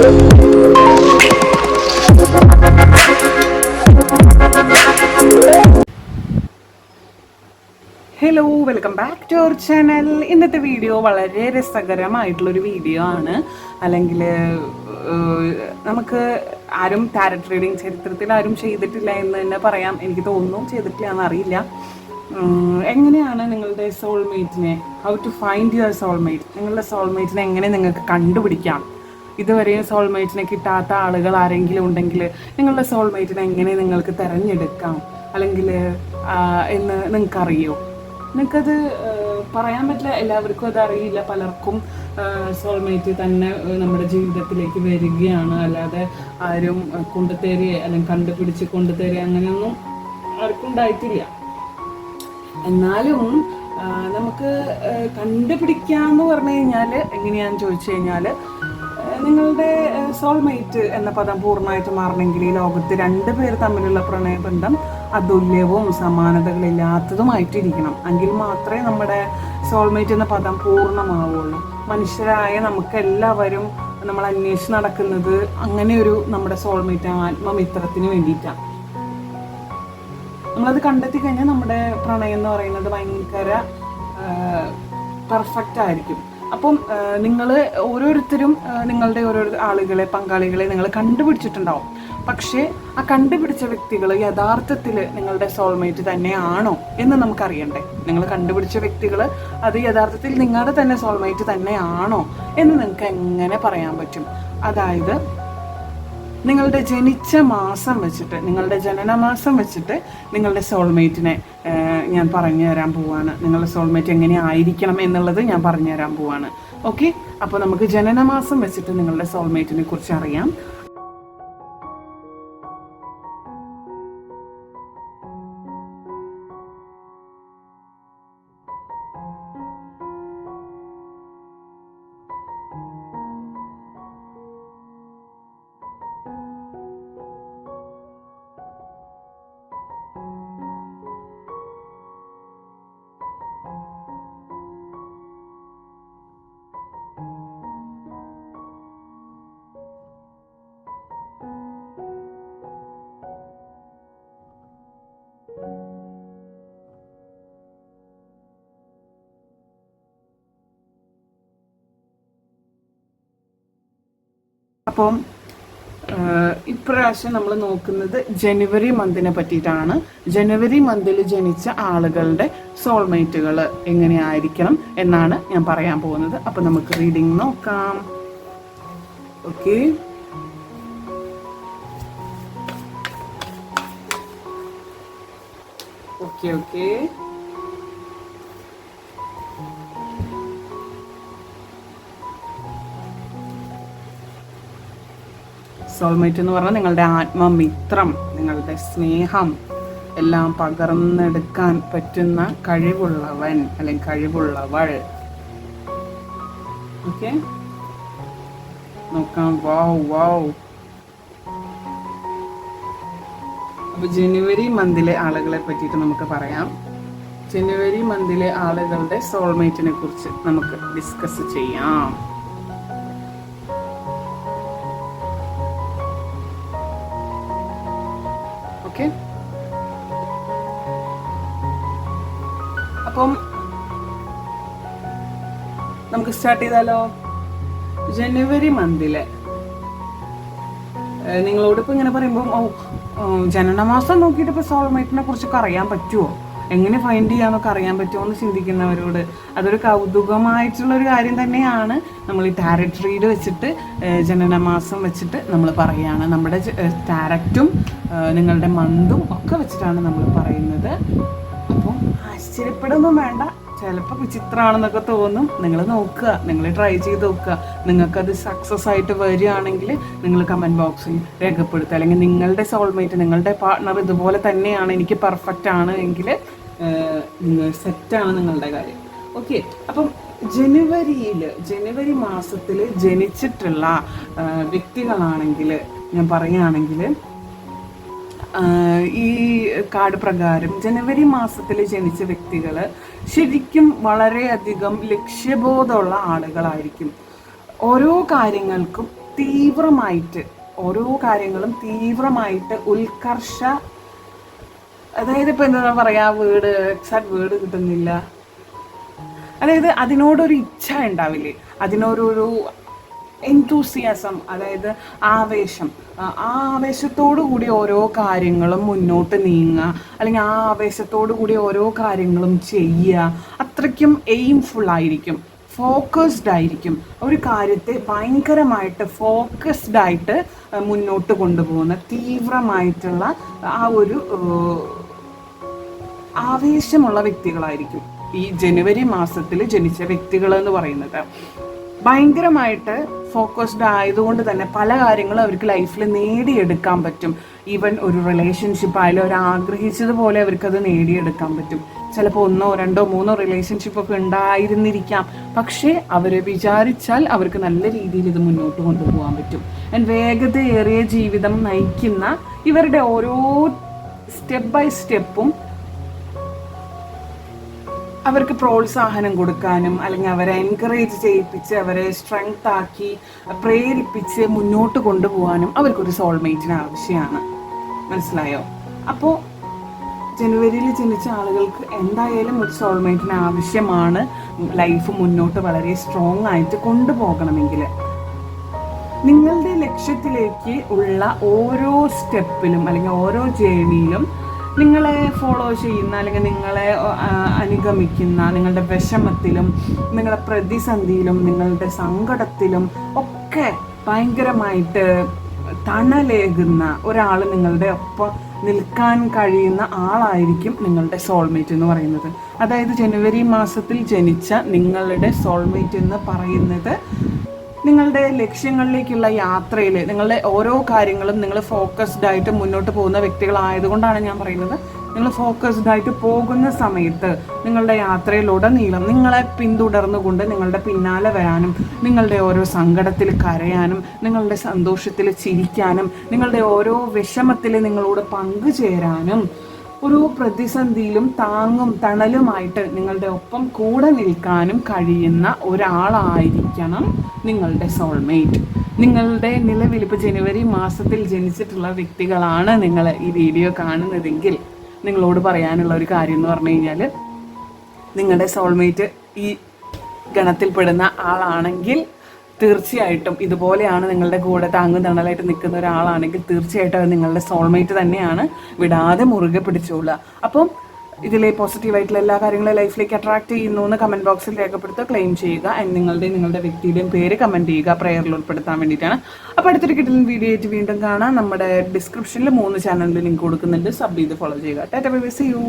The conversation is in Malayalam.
Hello, welcome back to our channel. ഇന്നത്തെ വീഡിയോ വളരെ രസകരമായിട്ടുള്ളൊരു വീഡിയോ ആണ്. അല്ലെങ്കിൽ നമുക്ക് ആരും ടാരറ്റ് റീഡിങ് ചരിത്രത്തിൽ ആരും ചെയ്തിട്ടില്ല എന്ന് തന്നെ പറയാം. എനിക്ക് തോന്നുന്നു ചെയ്തിട്ടില്ല എന്നറിയില്ല. എങ്ങനെയാണ് നിങ്ങളുടെ സോൾമേറ്റിനെ, how to find your soulmate, നിങ്ങളുടെ സോൾമേറ്റിനെ എങ്ങനെ നിങ്ങൾക്ക് കണ്ടുപിടിക്കാം, ഇതുവരെയും സോൾമേറ്റിനെ കിട്ടാത്ത ആളുകൾ ആരെങ്കിലും ഉണ്ടെങ്കിൽ നിങ്ങളുടെ സോൾമേറ്റിനെ എങ്ങനെ നിങ്ങൾക്ക് തിരഞ്ഞെടുക്കാം അല്ലെങ്കിൽ എന്ന് നിങ്ങൾക്കറിയോ? നിങ്ങൾക്കത് പറയാൻ പറ്റില്ല, എല്ലാവർക്കും അത് അറിയില്ല. പലർക്കും സോൾമേറ്റ് തന്നെ നമ്മുടെ ജീവിതത്തിലേക്ക് വരികയാണ്, അല്ലാതെ ആരും കൊണ്ടുതരിക അല്ലെങ്കിൽ കണ്ടുപിടിച്ച് കൊണ്ടുതരിക അങ്ങനെയൊന്നും ആർക്കും ഉണ്ടായിട്ടില്ല. എന്നാലും നമുക്ക് കണ്ടുപിടിക്കാമെന്ന് പറഞ്ഞു കഴിഞ്ഞാൽ എങ്ങനെയാണെന്ന് ചോദിച്ചു കഴിഞ്ഞാൽ, നിങ്ങളുടെ സോൾമേറ്റ് എന്ന പദം പൂർണ്ണമായിട്ട് മാറണമെങ്കിൽ ഈ ലോകത്ത് രണ്ട് പേർ തമ്മിലുള്ള പ്രണയബന്ധം അതുല്യവും സമാനതകളില്ലാത്തതുമായിട്ടിരിക്കണം. എങ്കിൽ മാത്രമേ നമ്മുടെ സോൾമേറ്റ് എന്ന പദം പൂർണ്ണമാവുള്ളൂ. മനുഷ്യരായ നമുക്ക് എല്ലാവരും നമ്മൾ അന്വേഷിച്ച് നടക്കുന്നത് അങ്ങനെ ഒരു നമ്മുടെ സോൾമേറ്റ് ആത്മമിത്രത്തിന് വേണ്ടിയിട്ടാണ്. നമ്മളത് കണ്ടെത്തി കഴിഞ്ഞാൽ നമ്മുടെ പ്രണയം എന്ന് പറയുന്നത് ഭയങ്കര പെർഫെക്റ്റ് ആയിരിക്കും. അപ്പം നിങ്ങൾ ഓരോരുത്തരും നിങ്ങളുടെ ഓരോ ആളുകളെ, പങ്കാളികളെ നിങ്ങൾ കണ്ടുപിടിച്ചിട്ടുണ്ടാവും. പക്ഷേ ആ കണ്ടുപിടിച്ച വ്യക്തികൾ യഥാർത്ഥത്തിൽ നിങ്ങളുടെ സോൾമേറ്റ് തന്നെയാണോ എന്ന് നമുക്കറിയണ്ടേ? നിങ്ങൾ കണ്ടുപിടിച്ച വ്യക്തികൾ അത് യഥാർത്ഥത്തിൽ നിങ്ങളുടെ തന്നെ സോൾമേറ്റ് തന്നെയാണോ എന്ന് നിങ്ങൾക്ക് എങ്ങനെ പറയാൻ പറ്റും? അതായത് നിങ്ങളുടെ ജനിച്ച മാസം വെച്ചിട്ട്, നിങ്ങളുടെ ജനനമാസം വെച്ചിട്ട് നിങ്ങളുടെ സോൾമേറ്റിനെ ഞാൻ പറഞ്ഞു തരാൻ പോവാണ്. നിങ്ങളുടെ സോൾമേറ്റ് എങ്ങനെ ആയിരിക്കണം എന്നുള്ളത് ഞാൻ പറഞ്ഞു തരാൻ പോവാണ്. ഓക്കെ, അപ്പോൾ നമുക്ക് ജനനമാസം വെച്ചിട്ട് നിങ്ങളുടെ സോൾമേറ്റിനെ കുറിച്ച് അറിയാം. അപ്പം ഇപ്രാവശ്യം നമ്മൾ നോക്കുന്നത് ജനുവരി മന്തിനെ പറ്റിയിട്ടാണ്. ജനുവരി മന്തിൽ ജനിച്ച ആളുകളുടെ സോൾമേറ്റുകൾ എങ്ങനെയായിരിക്കണം എന്നാണ് ഞാൻ പറയാൻ പോകുന്നത്. അപ്പം നമുക്ക് റീഡിങ് നോക്കാം. ഓക്കെ, ഓക്കെ ഓക്കെ സോൾമേറ്റ് എന്ന് പറഞ്ഞാൽ നിങ്ങളുടെ ആത്മമിത്രം, നിങ്ങളുടെ സ്നേഹം എല്ലാം പകർന്നെടുക്കാൻ പറ്റുന്ന കഴിവുള്ളവൻ അല്ലെങ്കിൽ കഴിവുള്ളവൾ. ഓക്കെ, നോക്കാം. വാവ് വാവ്. അപ്പൊ ജനുവരി മന്തിലെ ആളുകളെ പറ്റിയിട്ട് നമുക്ക് പറയാം. ജനുവരി മന്തിലെ ആളുകളുടെ സോൾമേറ്റിനെ കുറിച്ച് നമുക്ക് ഡിസ്കസ് ചെയ്യാം. ഓക്കെ, അപ്പം നമുക്ക് സ്റ്റാർട്ട് ചെയ്താലോ? ജനുവരി മന്തിലെ നിങ്ങളോട് ഇപ്പൊ ഇങ്ങനെ പറയുമ്പോൾ ജനനമാസം നോക്കിയിട്ട് ഇപ്പൊ സോൾമേറ്റിനെ കുറിച്ചൊക്കെ അറിയാൻ പറ്റുമോ, എങ്ങനെ ഫൈൻഡ് ചെയ്യാന്നൊക്കെ അറിയാൻ പറ്റുമോ എന്ന് ചിന്തിക്കുന്നവരോട് അതൊരു കൗതുകമായിട്ടുള്ളൊരു കാര്യം തന്നെയാണ്. നമ്മൾ ഈ ടാരറ്റ് റീഡ് വെച്ചിട്ട് ജനനമാസം വെച്ചിട്ട് നമ്മൾ പറയുകയാണ്. നമ്മുടെ ടാരറ്റും നിങ്ങളുടെ മന്തും ഒക്കെ വെച്ചിട്ടാണ് നമ്മൾ പറയുന്നത്. അപ്പം ആശ്ചര്യപ്പെടുകയൊന്നും വേണ്ട, ചിലപ്പോൾ വിചിത്രമാണെന്നൊക്കെ തോന്നും. നിങ്ങൾ നോക്കുക, നിങ്ങൾ ട്രൈ ചെയ്ത് നോക്കുക. നിങ്ങൾക്കത് സക്സസ് ആയിട്ട് വരികയാണെങ്കിൽ നിങ്ങൾ കമൻറ്റ് ബോക്സിൽ രേഖപ്പെടുത്തുക. അല്ലെങ്കിൽ നിങ്ങളുടെ സോൾമേറ്റ്, നിങ്ങളുടെ പാർട്ട്ണർ ഇതുപോലെ തന്നെയാണ്, എനിക്ക് പെർഫെക്റ്റ് ആണ് എങ്കിൽ സെറ്റാണ് നിങ്ങളുടെ കാര്യം. ഓക്കെ, അപ്പം ജനുവരി മാസത്തിൽ ജനിച്ചിട്ടുള്ള വ്യക്തികളാണെങ്കിൽ ഞാൻ പറയുകയാണെങ്കിൽ, ഈ കാർഡ് പ്രകാരം ജനുവരി മാസത്തിൽ ജനിച്ച വ്യക്തികൾ ശരിക്കും വളരെയധികം ലക്ഷ്യബോധമുള്ള ആളുകളായിരിക്കും. ഓരോ കാര്യങ്ങൾക്കും തീവ്രമായിട്ട് ഓരോ കാര്യങ്ങളും തീവ്രമായിട്ട് അതായത് ഇപ്പം എന്താ പറയാ, എക്സാക്ട് വേർഡ് കിട്ടുന്നില്ല, അതായത് അതിനോടൊരു ഇച്ഛ ഉണ്ടാവില്ലേ, അതിനോടൊരു എൻതൂസിയാസം, അതായത് ആവേശം, ആ ആവേശത്തോടു കൂടി ഓരോ കാര്യങ്ങളും മുന്നോട്ട് നീങ്ങുക, അല്ലെങ്കിൽ ആ ആവേശത്തോടു കൂടി ഓരോ കാര്യങ്ങളും ചെയ്യുക. അത്രയ്ക്കും എയിംഫുൾ ആയിരിക്കും, ഫോക്കസ്ഡ് ആയിരിക്കും, ഒരു കാര്യത്തെ ഭയങ്കരമായിട്ട് ഫോക്കസ്ഡ് ആയിട്ട് മുന്നോട്ട് കൊണ്ടുപോകുന്ന തീവ്രമായിട്ടുള്ള ആ ഒരു ആവേശമുള്ള വ്യക്തികളായിരിക്കും ഈ ജനുവരി മാസത്തിൽ ജനിച്ച വ്യക്തികൾ എന്ന് പറയുന്നത്. ഭയങ്കരമായിട്ട് ഫോക്കസ്ഡ് ആയതുകൊണ്ട് തന്നെ പല കാര്യങ്ങളും അവർക്ക് ലൈഫിൽ നേടിയെടുക്കാൻ പറ്റും. ഈവൻ ഒരു റിലേഷൻഷിപ്പ് ആയാലും അവർ ആഗ്രഹിച്ചതുപോലെ അവർക്കത് നേടിയെടുക്കാൻ പറ്റും. ചിലപ്പോൾ 1, 2, 3 റിലേഷൻഷിപ്പ് ഒക്കെ ഉണ്ടായിരുന്നിരിക്കാം, പക്ഷേ അവർ വിചാരിച്ചാൽ അവർക്ക് നല്ല രീതിയിൽ ഇത് മുന്നോട്ട് കൊണ്ടുപോകാൻ പറ്റും. ആൻഡ് വേഗതയേറിയ ജീവിതം നയിക്കുന്ന ഇവരുടെ ഓരോ സ്റ്റെപ്പ് ബൈ സ്റ്റെപ്പും അവർക്ക് പ്രോത്സാഹനം കൊടുക്കാനും, അല്ലെങ്കിൽ അവരെ എൻകറേജ് ചെയ്യിപ്പിച്ച് അവരെ സ്ട്രെങ്ത് ആക്കി പ്രേരിപ്പിച്ച് മുന്നോട്ട് കൊണ്ടുപോകാനും അവർക്കൊരു സോൾമേറ്റിന് ആവശ്യമാണ്. മനസ്സിലായോ? അപ്പോൾ ജനുവരിയിൽ ജനിച്ച ആളുകൾക്ക് എന്തായാലും ഒരു സോൾമേറ്റിന് ആവശ്യമാണ്, ലൈഫ് മുന്നോട്ട് വളരെ സ്ട്രോങ് ആയിട്ട് കൊണ്ടുപോകണമെങ്കിൽ. നിങ്ങളുടെ ലക്ഷ്യത്തിലേക്ക് ഉള്ള ഓരോ സ്റ്റെപ്പിലും അല്ലെങ്കിൽ ഓരോ ജേണിയിലും നിങ്ങളെ ഫോളോ ചെയ്യുന്ന, അല്ലെങ്കിൽ നിങ്ങളെ അനുഗമിക്കുന്ന, നിങ്ങളുടെ വിഷമത്തിലും നിങ്ങളുടെ പ്രതിസന്ധിയിലും നിങ്ങളുടെ സങ്കടത്തിലും ഒക്കെ ഭയങ്കരമായിട്ട് തണലേകുന്ന ഒരാൾ, നിങ്ങളുടെ ഒപ്പം നിൽക്കാൻ കഴിയുന്ന ആളായിരിക്കും നിങ്ങളുടെ സോൾമേറ്റ് എന്ന് പറയുന്നത്. അതായത് ജനുവരി മാസത്തിൽ ജനിച്ച നിങ്ങളുടെ സോൾമേറ്റ് എന്ന് പറയുന്നത് നിങ്ങളുടെ ലക്ഷ്യങ്ങളിലേക്കുള്ള യാത്രയിൽ നിങ്ങളുടെ ഓരോ കാര്യങ്ങളും നിങ്ങൾ ഫോക്കസ്ഡ് ആയിട്ട് മുന്നോട്ട് പോകുന്ന വ്യക്തികളായതുകൊണ്ടാണ് ഞാൻ പറയുന്നത്, നിങ്ങൾ ഫോക്കസ്ഡ് ആയിട്ട് പോകുന്ന സമയത്ത് നിങ്ങളുടെ യാത്രയിലുടനീളം നിങ്ങളെ പിന്തുടർന്നുകൊണ്ട് നിങ്ങളുടെ പിന്നാലെ വരാനും, നിങ്ങളുടെ ഓരോ സങ്കടത്തിൽ കരയാനും, നിങ്ങളുടെ സന്തോഷത്തിൽ ചിരിക്കാനും, നിങ്ങളുടെ ഓരോ വിഷമത്തിൽ നിങ്ങളോട് പങ്കുചേരാനും, ഒരു പ്രതിസന്ധിയിലും താങ്ങും തണലുമായിട്ട് നിങ്ങളുടെ ഒപ്പം കൂടെ നിൽക്കാനും കഴിയുന്ന ഒരാളായിരിക്കണം നിങ്ങളുടെ സോൾമേറ്റ്. നിങ്ങളുടെ നിലവിൽ ഇപ്പോൾ ജനുവരി മാസത്തിൽ ജനിച്ചിട്ടുള്ള വ്യക്തികളാണ് നിങ്ങൾ ഈ വീഡിയോ കാണുന്നതെങ്കിൽ നിങ്ങളോട് പറയാനുള്ള ഒരു കാര്യം എന്ന് പറഞ്ഞു കഴിഞ്ഞാൽ, നിങ്ങളുടെ സോൾമേറ്റ് ഈ ഗണത്തിൽപ്പെടുന്ന ആളാണെങ്കിൽ തീർച്ചയായിട്ടും ഇതുപോലെയാണ് നിങ്ങളുടെ കൂടെ താങ്ങും തണലായിട്ട് നിൽക്കുന്ന ഒരാളാണെങ്കിൽ തീർച്ചയായിട്ടും അത് നിങ്ങളുടെ സോൾമേറ്റ് തന്നെയാണ്. വിടാതെ മുറുകെ പിടിച്ചോളുക. അപ്പം ഇതിലെ പോസിറ്റീവായിട്ടുള്ള എല്ലാ കാര്യങ്ങളും ലൈഫിലേക്ക് അട്രാക്ട് ചെയ്യുന്നു എന്ന് കമൻറ്റ് ബോക്സിൽ രേഖപ്പെടുത്തുക, ക്ലെയിം ചെയ്യുക. ആൻഡ് നിങ്ങളുടെ വ്യക്തിയുടെയും പേര് കമൻറ്റ് ചെയ്യുക, പ്രയറിൽ ഉൾപ്പെടുത്താൻ വേണ്ടിയിട്ടാണ്. അപ്പോൾ അടുത്തൊരു കിട്ടുന്ന വീഡിയോ ആയിട്ട് വീണ്ടും കാണാം. നമ്മുടെ ഡിസ്ക്രിപ്ഷനിൽ 3 ചാനലിൽ ലിങ്ക് കൊടുക്കുന്നുണ്ട്, സബ് ചെയ്ത് ഫോളോ ചെയ്യുക. Tata bye bye, see U.